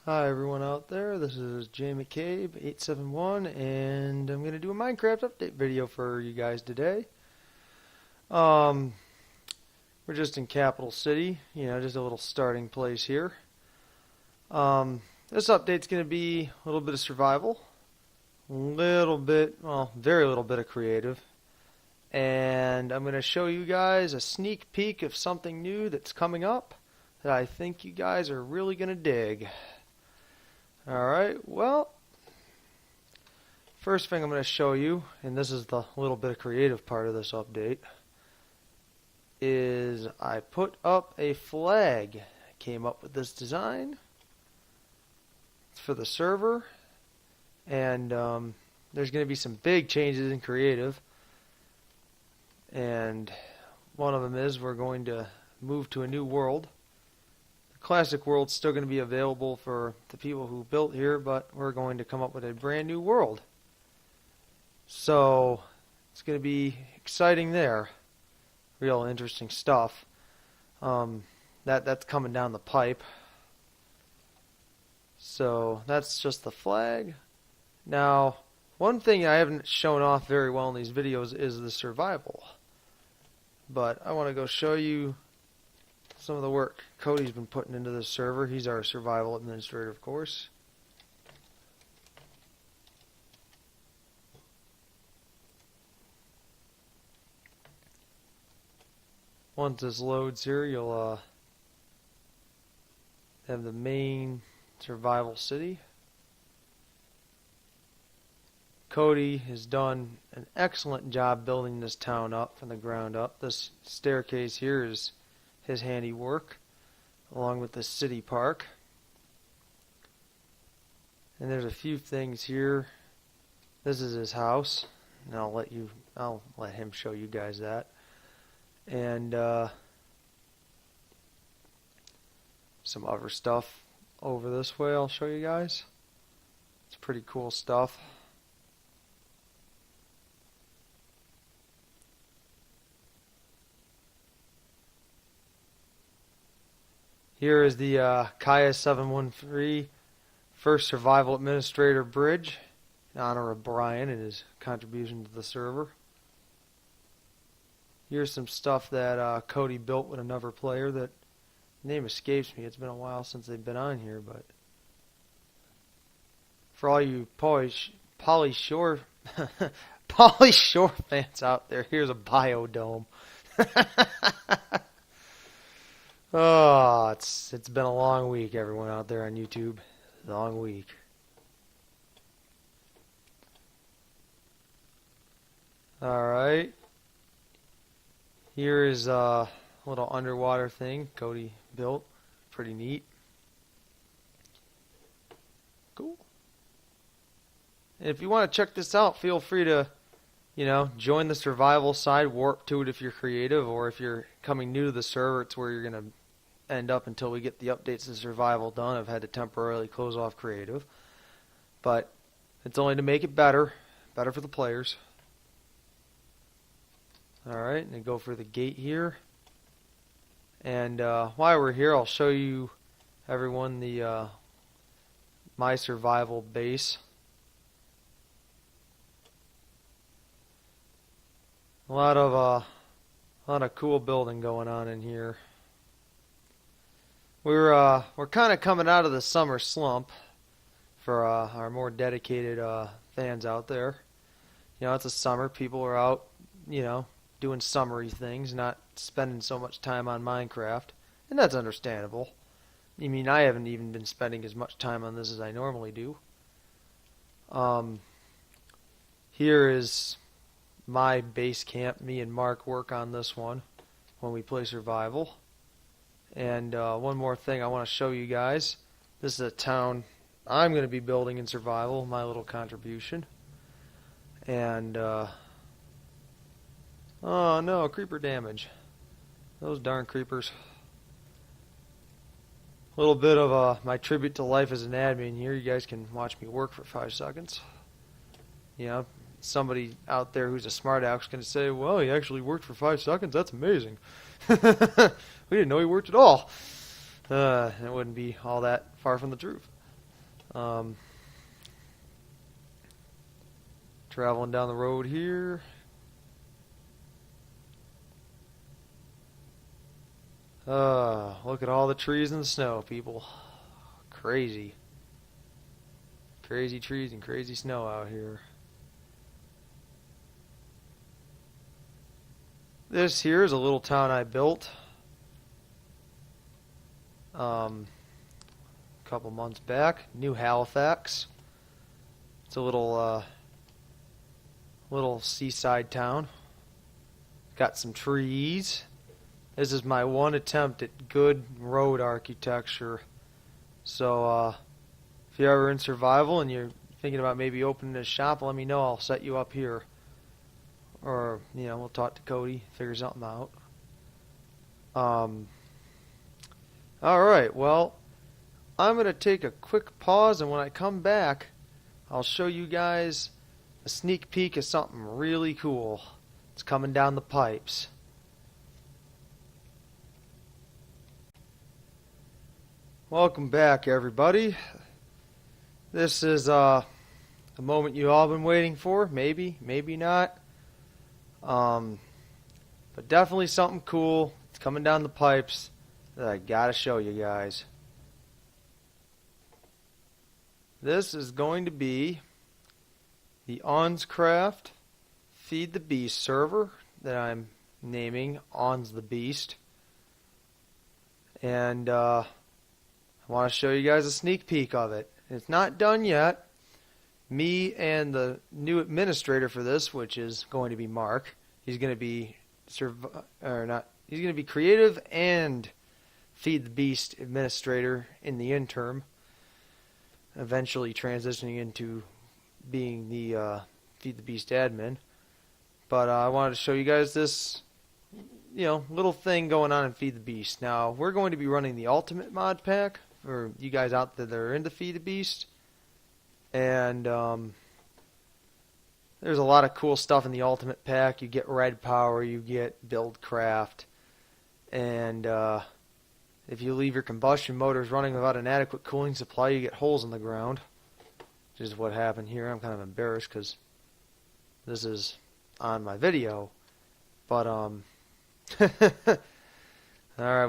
Hi everyone out there, this is Jay McCabe 871 and I'm going to do a Minecraft update video for you guys today. We're just in Capital City, just a little starting place here. This update's going to be a little bit of survival, very little bit of creative, and I'm going to show you guys a sneak peek of something new that's coming up that I think you guys are really going to dig. Alright, well, first thing I'm going to show you, and this is the little bit of creative part of this update, is I put up a flag. I came up with this design. It's for the server, and there's going to be some big changes in creative, and one of them is we're going to move to a new world. Classic world's still going to be available for the people who built here, but we're going to come up with a brand new world. So it's going to be exciting there. Real interesting stuff. That's coming down the pipe. So that's just the flag. Now, one thing I haven't shown off very well in these videos is the survival. But I want to go show you some of the work Cody's been putting into this server. He's our survival administrator, of course. Once this loads here, you'll have the main survival city. Cody has done an excellent job building this town up from the ground up. This staircase here is his handiwork, along with the city park. And there's a few things here. This is his house, and I'll let him show you guys that. And some other stuff over this way I'll show you guys. It's pretty cool stuff. Here is the Kaya 713 First Survival Administrator Bridge in honor of Brian and his contribution to the server. Here's some stuff that Cody built with another player that name escapes me. It's been a while since they've been on here, but for all you Polly Shore fans out there, here's a biodome. Oh, it's been a long week, everyone out there on YouTube. Long week. Alright. Here is a little underwater thing Cody built. Pretty neat. Cool. And if you want to check this out, feel free to, join the survival side, warp to it if you're creative, or if you're coming new to the server, it's where you're going to end up until we get the updates to survival done. I've had to temporarily close off creative, but it's only to make it better for the players. Alright, and then go for the gate here, and while we're here, I'll show you everyone the my survival base. A lot of cool building going on in here. We're kind of coming out of the summer slump for our more dedicated fans out there. It's a summer. People are out, doing summery things, not spending so much time on Minecraft, and that's understandable. I mean, I haven't even been spending as much time on this as I normally do. Here is my base camp. Me and Mark work on this one when we play survival. And one more thing I want to show you guys. This is a town I'm going to be building in survival, my little contribution. And, oh no, creeper damage. Those darn creepers. A little bit of my tribute to life as an admin here. You guys can watch me work for 5 seconds. Somebody out there who's a smart aleck's going to say, well, he actually worked for 5 seconds. That's amazing. We didn't know he worked at all. It wouldn't be all that far from the truth. Um, Traveling down the road here. Look at all the trees and the snow, people. Crazy. Crazy trees and crazy snow out here. This here is a little town I built a couple months back. New Halifax. It's a little seaside town. Got some trees. This is my one attempt at good road architecture. So if you're ever in survival and you're thinking about maybe opening a shop, let me know. I'll set you up here. Or, we'll talk to Cody, figure something out. Alright, well, I'm going to take a quick pause, and when I come back, I'll show you guys a sneak peek of something really cool. It's coming down the pipes. Welcome back, everybody. This is a moment you all been waiting for. Maybe, maybe not. But definitely something cool. It's coming down the pipes that I gotta show you guys. This is going to be the AWNSCraft Feed the Beast server that I'm naming AWNSTheBeast. And I want to show you guys a sneak peek of it. It's not done yet. Me and the new administrator for this, which is going to be Mark, he's going to be he's going to be creative and Feed the Beast administrator in the interim, eventually transitioning into being the Feed the Beast admin. But I wanted to show you guys this little thing going on in Feed the Beast. Now, we're going to be running the Ultimate mod pack for you guys out there that are into Feed the Beast. And there's a lot of cool stuff in the Ultimate pack. You get red power, you get build craft, and if you leave your combustion motors running without an adequate cooling supply, you get holes in the ground, which is what happened here. I'm kind of embarrassed because this is on my video, but alright,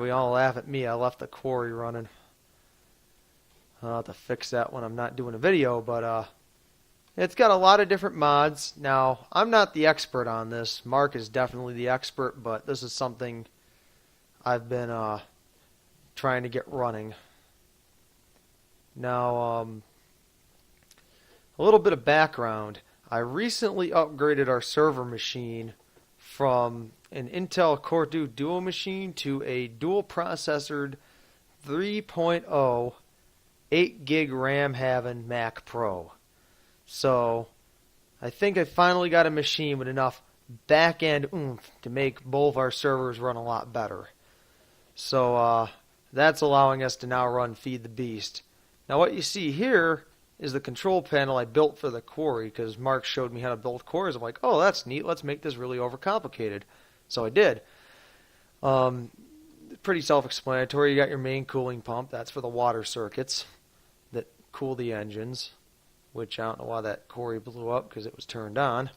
we all laugh at me. I left the quarry running. I'll have to fix that when I'm not doing a video, but it's got a lot of different mods. Now, I'm not the expert on this. Mark is definitely the expert, but this is something I've been trying to get running. Now, a little bit of background. I recently upgraded our server machine from an Intel Core 2 Duo machine to a dual processored 3.0 8 gig RAM having Mac Pro. So I think I finally got a machine with enough back end oomph to make both our servers run a lot better. So that's allowing us to now run Feed the Beast. Now what you see here is the control panel I built for the quarry, because Mark showed me how to build cores. I'm like, oh, that's neat. Let's make this really overcomplicated. So I did. Pretty self-explanatory. You got your main cooling pump. That's for the water circuits that cool the engines, which I don't know why that quarry blew up because it was turned on.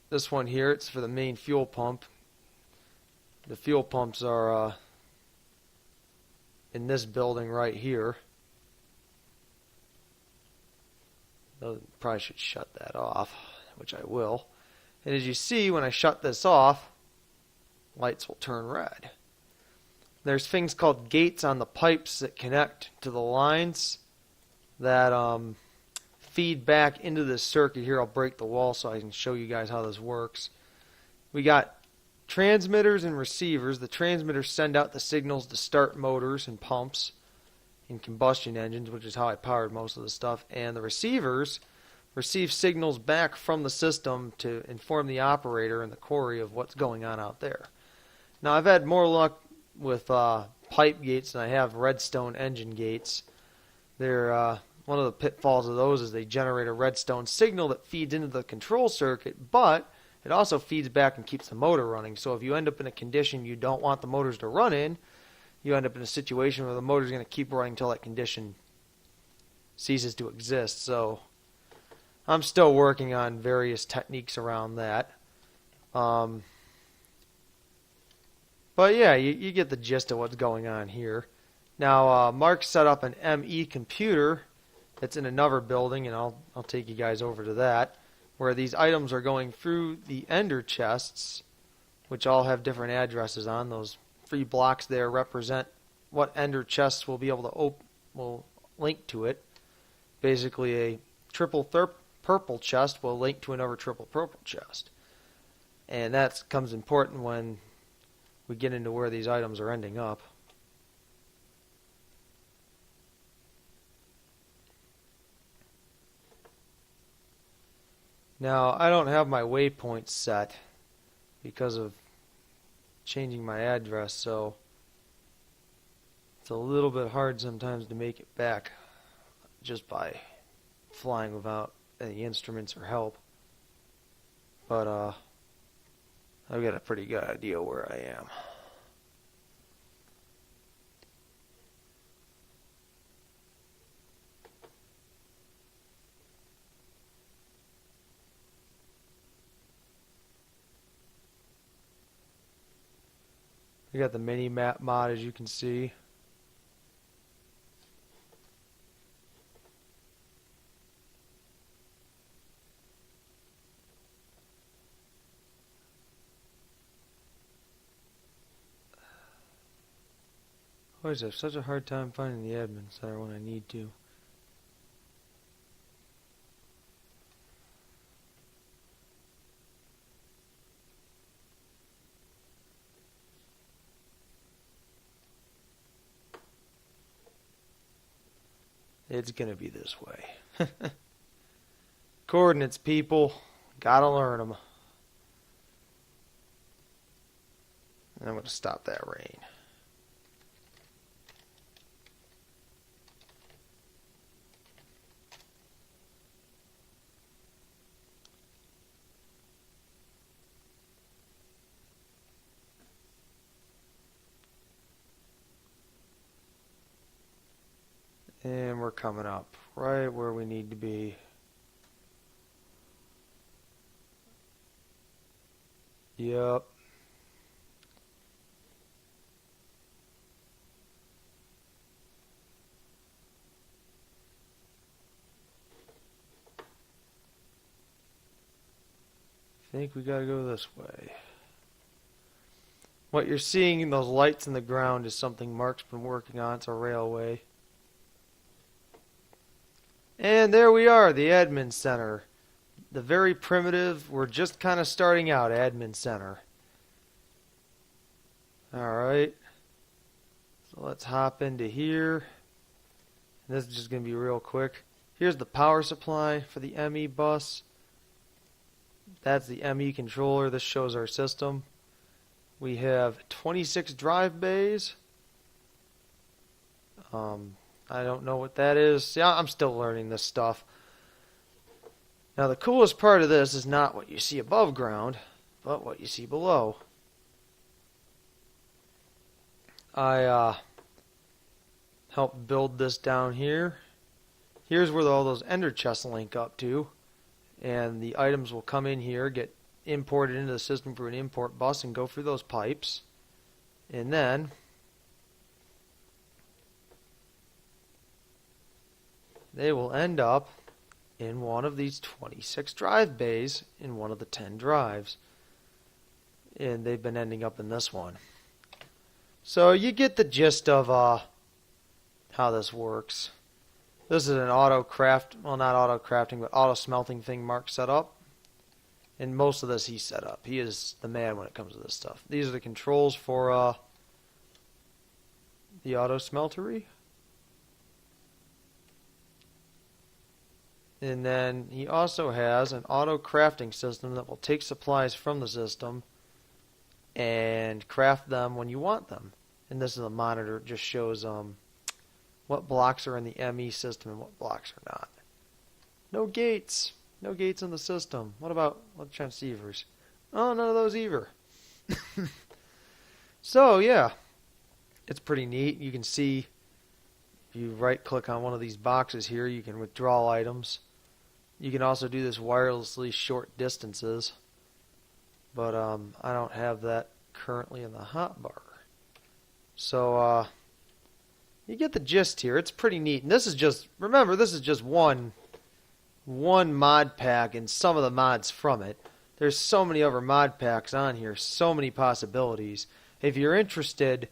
This one here, it's for the main fuel pump. The fuel pumps are in this building right here. Probably should shut that off, which I will. And as you see, when I shut this off, lights will turn red. There's things called gates on the pipes that connect to the lines that feed back into this circuit here. I'll break the wall so I can show you guys how this works. We got transmitters and receivers. The transmitters send out the signals to start motors and pumps in combustion engines, which is how I powered most of the stuff. And the receivers receive signals back from the system to inform the operator and the quarry of what's going on out there. Now, I've had more luck with pipe gates than I have redstone engine gates. They're one of the pitfalls of those is they generate a redstone signal that feeds into the control circuit, but it also feeds back and keeps the motor running. So if you end up in a condition you don't want the motors to run in, you end up in a situation where the motor's going to keep running until that condition ceases to exist. So I'm still working on various techniques around that. But yeah, you get the gist of what's going on here. Now, Mark set up an ME computer that's in another building, and I'll take you guys over to that, where these items are going through the ender chests, which all have different addresses on. Those 3 blocks there represent what ender chests will be able to will link to it. Basically, a triple purple chest will link to another triple purple chest. And that comes important when we get into where these items are ending up. Now, I don't have my waypoints set because of changing my address, so it's a little bit hard sometimes to make it back just by flying without any instruments or help. But I've got a pretty good idea where I am. We got the mini map mod, as you can see. I always have such a hard time finding the admin center when I need to. It's gonna be this way. Coordinates, people. Gotta learn them. And I'm gonna stop that rain. And we're coming up right where we need to be. Yep. I think we gotta go this way. What you're seeing in those lights in the ground is something Mark's been working on. It's a railway. And there we are, the admin center. The very primitive, we're just kind of starting out admin center. Alright. So let's hop into here. And this is just going to be real quick. Here's the power supply for the ME bus. That's the ME controller. This shows our system. We have 26 drive bays. I don't know what that is. See, I'm still learning this stuff. Now, the coolest part of this is not what you see above ground, but what you see below. I helped build this down here. Here's where all those ender chests link up to. And the items will come in here, get imported into the system through an import bus, and go through those pipes. And then they will end up in one of these 26 drive bays in one of the 10 drives. And they've been ending up in this one. So you get the gist of how this works. This is an auto craft, well, not auto crafting, but auto smelting thing Mark set up. And most of this he set up. He is the man when it comes to this stuff. These are the controls for the auto smeltery. And then he also has an auto crafting system that will take supplies from the system and craft them when you want them. And this is a monitor. It just shows what blocks are in the ME system and what blocks are not. No gates. No gates in the system. What about transceivers? Oh, none of those either. So, yeah. It's pretty neat. You can see If you right click on one of these boxes here, you can withdraw items. You can also do this wirelessly short distances, but I don't have that currently in the hotbar. So you get the gist here. It's pretty neat. And this is just, remember, this is just one mod pack and some of the mods from it. There's so many other mod packs on here, so many possibilities. If you're interested,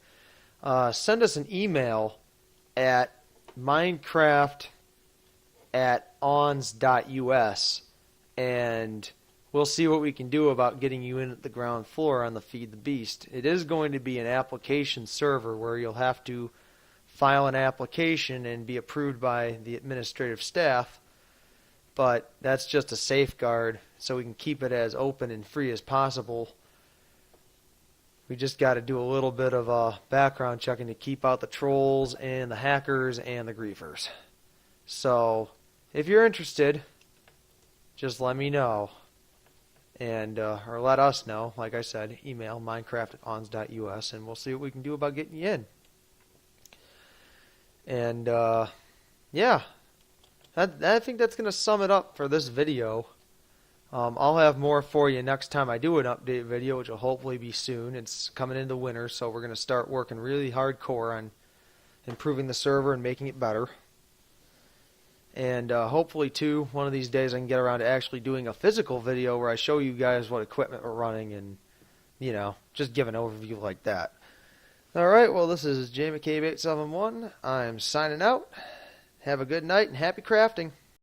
send us an email at minecraft@awns.us, and we'll see what we can do about getting you in at the ground floor on the Feed the Beast. It is going to be an application server where you'll have to file an application and be approved by the administrative staff, but that's just a safeguard so we can keep it as open and free as possible. We just got to do a little bit of background checking to keep out the trolls and the hackers and the griefers. So if you're interested, just let me know, and or let us know. Like I said, email minecraft@awns.us, and we'll see what we can do about getting you in. And yeah, I think that's going to sum it up for this video. I'll have more for you next time I do an update video, which will hopefully be soon. It's coming into winter, so we're going to start working really hardcore on improving the server and making it better. And hopefully, too, one of these days I can get around to actually doing a physical video where I show you guys what equipment we're running and, you know, just give an overview like that. Alright, well, this is JMcCabe871. I'm signing out. Have a good night and happy crafting.